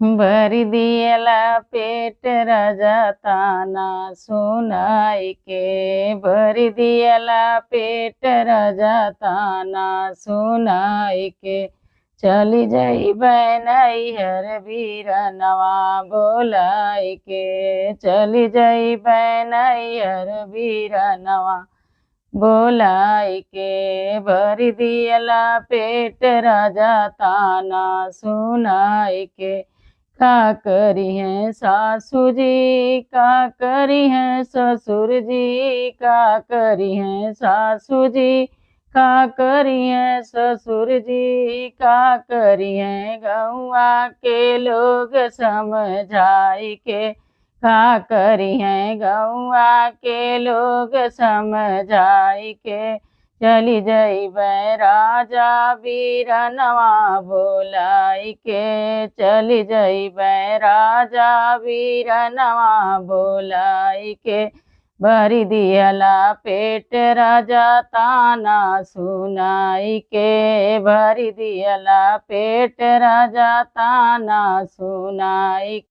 भरी दियला पेट राजा ताना सुनाई के। भरी दियला पेट राजा ताना सुनाई के। चली जाई बनई हर बीरनवा बोलाई के। चली जाई बनई हर बीरनवा बोलाई के। भरी दियला पेट राजा ताना सुनाई के। का करी है सासू जी, का करी है ससुर जी, का करी है सासू जी, का करी है ससुर जी, का करी है गौआ के लोग समझाई के। का करी है गौआ के लोग समझाई के। चली जइबै राजा बीरनवा बोलाई के। चली जइबै राजा बीरनवा बोलाई के। भरी दियला पेट राजा ताना सुनाई के। भरी दियला पेट राजा ताना सुनाई